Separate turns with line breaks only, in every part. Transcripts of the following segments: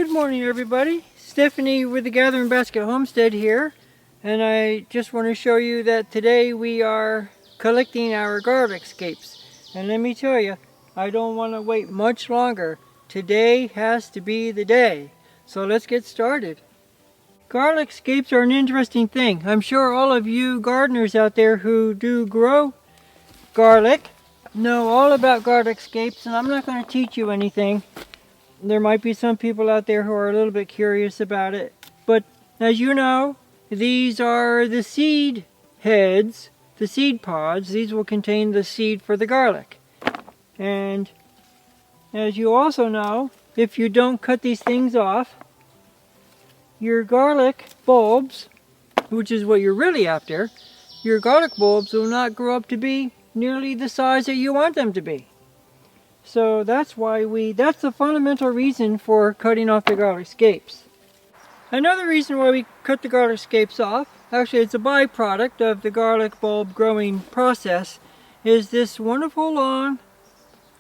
Good morning, everybody. Stephanie with the Gathering Basket Homestead here, and I just want to show you that today we are collecting our garlic scapes. And let me tell you, I don't want to wait much longer. Today has to be the day. So let's get started. Garlic scapes are an interesting thing. I'm sure all of you gardeners out there who do grow garlic know all about garlic scapes, and I'm not going to teach you anything. There might be some people out there who are a little bit curious about it. But as you know, these are the seed heads, the seed pods. These will contain the seed for the garlic. And as you also know, if you don't cut these things off, your garlic bulbs, which is what you're really after, your garlic bulbs will not grow up to be nearly the size that you want them to be. So that's the fundamental reason for cutting off the garlic scapes. Another reason why we cut the garlic scapes off, actually it's a byproduct of the garlic bulb growing process, is this wonderful long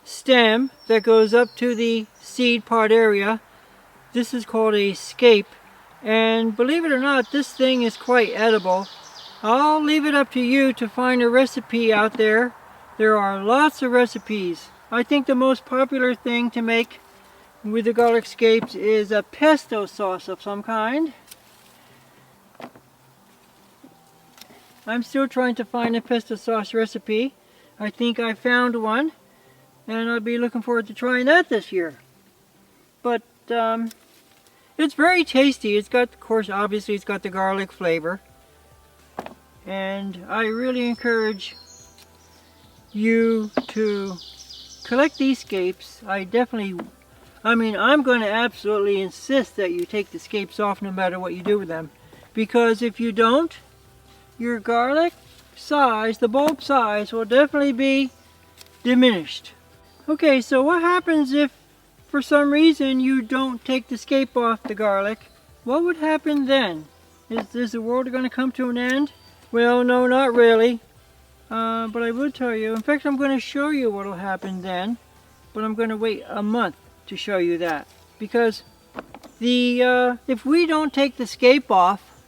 stem that goes up to the seed pod area. This is called a scape, and believe it or not, this thing is quite edible. I'll leave it up to you to find a recipe out there. There are lots of recipes. I think the most popular thing to make with the garlic scapes is a pesto sauce of some kind. I'm still trying to find a pesto sauce recipe. I think I found one, and I'll be looking forward to trying that this year. But it's very tasty. It's got, of course, obviously it's got the garlic flavor. And I really encourage you to collect these scapes. I'm going to absolutely insist that you take the scapes off no matter what you do with them. Because if you don't, your garlic size, the bulb size, will definitely be diminished. Okay, so what happens if for some reason you don't take the scape off the garlic? What would happen then? Is the world going to come to an end? Well, no, not really. But I will tell you, in fact, I'm going to show you what will happen then, but I'm going to wait a month to show you that. Because if we don't take the scape off,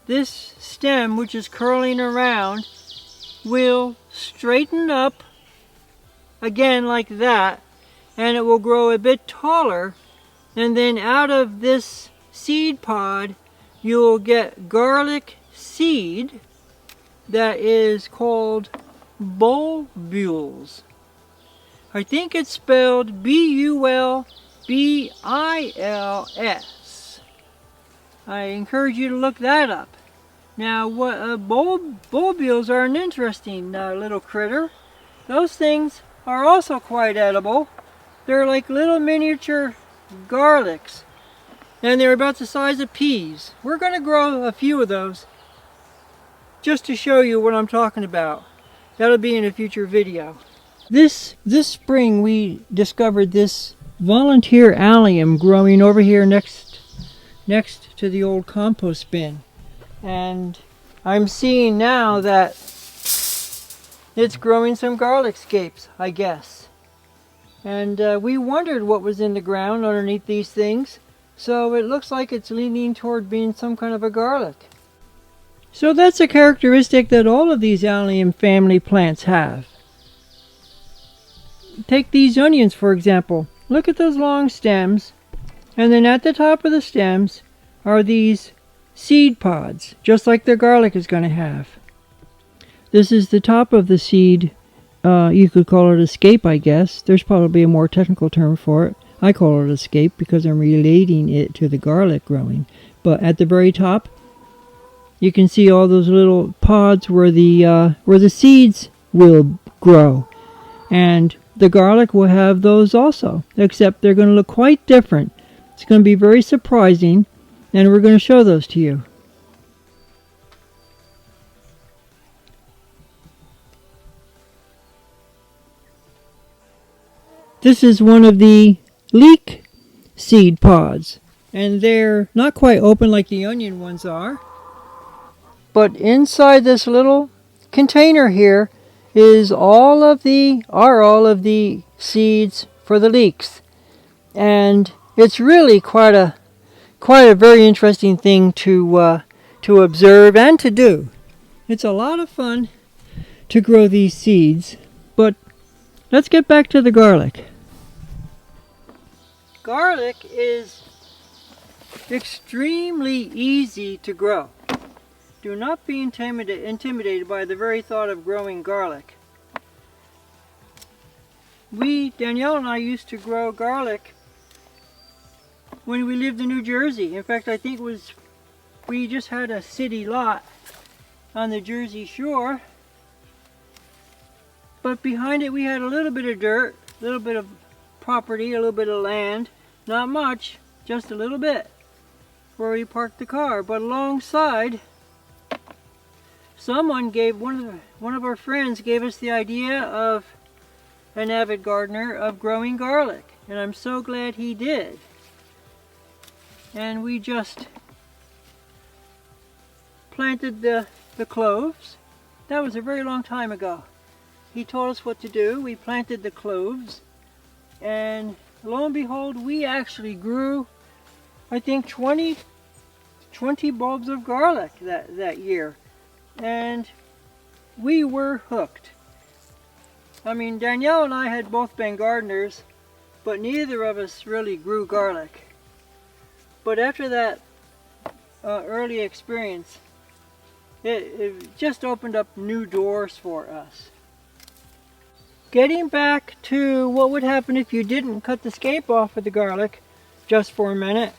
this stem, which is curling around, will straighten up again like that, and it will grow a bit taller, and then out of this seed pod, you'll get garlic seed that is called bulbils. I think it's spelled B-U-L-B-I-L-S. I encourage you to look that up. Now, bulbils are an interesting little critter. Those things are also quite edible. They're like little miniature garlics, and they're about the size of peas. We're going to grow a few of those just to show you what I'm talking about. That'll be in a future video. This spring we discovered this volunteer allium growing over here next to the old compost bin. And I'm seeing now that it's growing some garlic scapes, I guess. And we wondered what was in the ground underneath these things. So it looks like it's leaning toward being some kind of a garlic. So that's a characteristic that all of these allium family plants have. Take these onions, for example. Look at those long stems, and then at the top of the stems are these seed pods, just like the garlic is going to have. This is the top of the seed. You could call it a scape, I guess. There's probably a more technical term for it. I call it a scape because I'm relating it to the garlic growing. But at the very top, you can see all those little pods where the seeds will grow. And the garlic will have those also, except they're going to look quite different. It's going to be very surprising, and we're going to show those to you. This is one of the leek seed pods, and they're not quite open like the onion ones are. But inside this little container here is all of the seeds for the leeks. And it's really quite a very interesting thing to observe and to do. It's a lot of fun to grow these seeds, but let's get back to the garlic. Garlic is extremely easy to grow. Do not be intimidated by the very thought of growing garlic. Danielle and I used to grow garlic when we lived in New Jersey. In fact, I think we just had a city lot on the Jersey shore, but behind it we had a little bit of dirt, a little bit of property, a little bit of land, not much, just a little bit, where we parked the car. But alongside, one of our friends gave us the idea of an avid gardener of growing garlic, and I'm so glad he did. And we just planted the cloves. That was a very long time ago. He told us what to do. We planted the cloves, and lo and behold, we actually grew, I think, 20 bulbs of garlic that year, and we were hooked. I mean, Danielle and I had both been gardeners, but neither of us really grew garlic. But after that early experience, it just opened up new doors for us. Getting back to what would happen if you didn't cut the scape off of the garlic, just for a minute.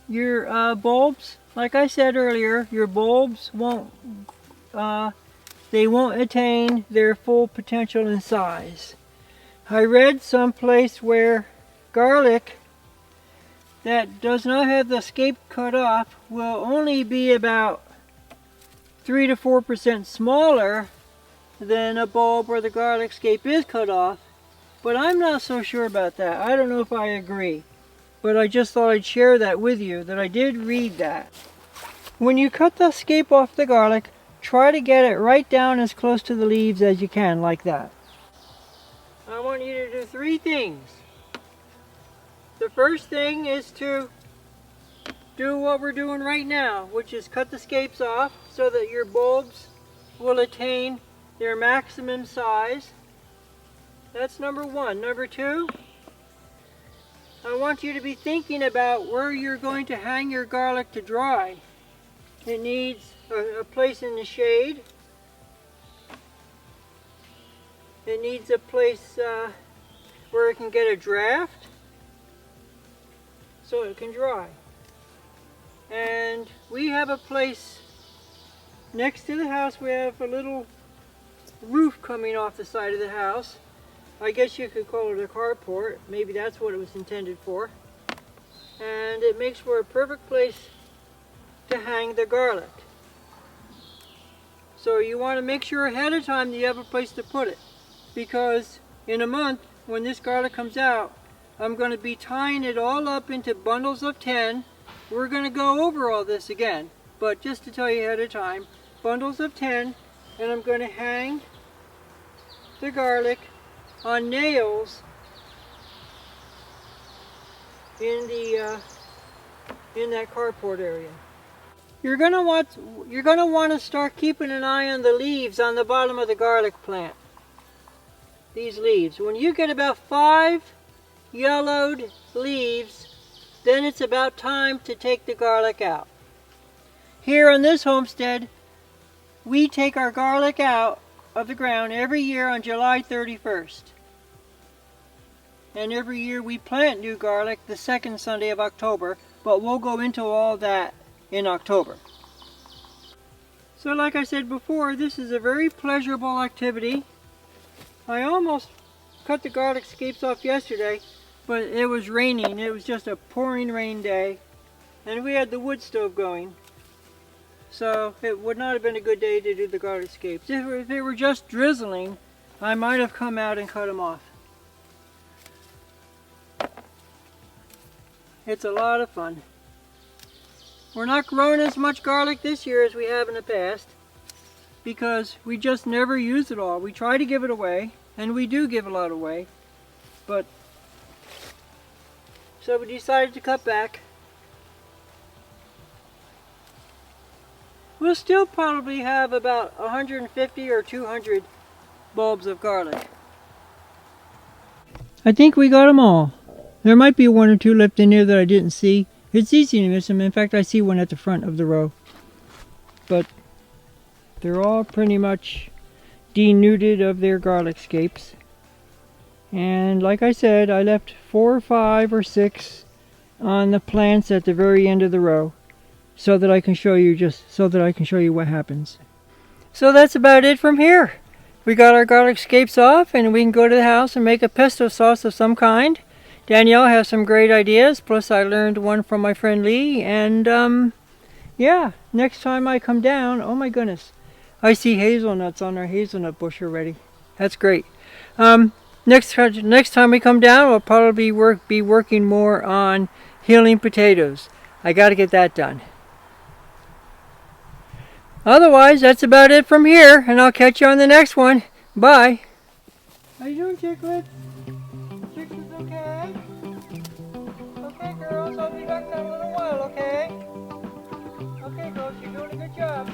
Your bulbs, like I said earlier, your bulbs won't attain their full potential and size. I read someplace where garlic that does not have the scape cut off will only be about 3 to 4% smaller than a bulb where the garlic scape is cut off, but I'm not so sure about that. I don't know if I agree, but I just thought I'd share that with you, that I did read that. When you cut the scape off the garlic, try to get it right down as close to the leaves as you can, like that. I want you to do 3 things. The first thing is to do what we're doing right now, which is cut the scapes off so that your bulbs will attain their maximum size. That's number 1. Number 2, I want you to be thinking about where you're going to hang your garlic to dry. It needs a place in the shade. It needs a place where it can get a draft so it can dry. And we have a place next to the house. We have a little roof coming off the side of the house. I guess you could call it a carport. Maybe that's what it was intended for. And it makes for a perfect place to hang the garlic. So you want to make sure ahead of time that you have a place to put it, because in a month when this garlic comes out, I'm going to be tying it all up into bundles of 10. We're going to go over all this again, but just to tell you ahead of time, bundles of 10, and I'm going to hang the garlic on nails in that carport area. You're going to want to start keeping an eye on the leaves on the bottom of the garlic plant. These leaves. When you get about 5 yellowed leaves, then it's about time to take the garlic out. Here on this homestead, we take our garlic out of the ground every year on July 31st. And every year we plant new garlic the second Sunday of October, but we'll go into all that in October. So like I said before, this is a very pleasurable activity. I almost cut the garlic scapes off yesterday, but it was raining. It was just a pouring rain day, and we had the wood stove going. So it would not have been a good day to do the garlic scapes. If it were just drizzling, I might have come out and cut them off. It's a lot of fun. We're not growing as much garlic this year as we have in the past, because we just never use it all. We try to give it away, and we do give a lot away, but So we decided to cut back. We'll still probably have about 150 or 200 bulbs of garlic. I think we got them all. There might be one or two left in there that I didn't see. It's easy to miss them. In fact, I see one at the front of the row. But they're all pretty much denuded of their garlic scapes. And like I said, I left 4 or 5 or 6 on the plants at the very end of the row, so that I can show you what happens. So that's about it from here. We got our garlic scapes off, and we can go to the house and make a pesto sauce of some kind. Danielle has some great ideas, plus I learned one from my friend Lee, and yeah, next time I come down, oh my goodness, I see hazelnuts on our hazelnut bush already. That's great. Next time we come down, we'll probably be working more on healing potatoes. I got to get that done. Otherwise, that's about it from here, and I'll catch you on the next one. Bye. How you doing, Chicklets? Chicklets okay? Okay, girls, I'll be back down in a little while, okay? Okay, girls, you're doing a good job.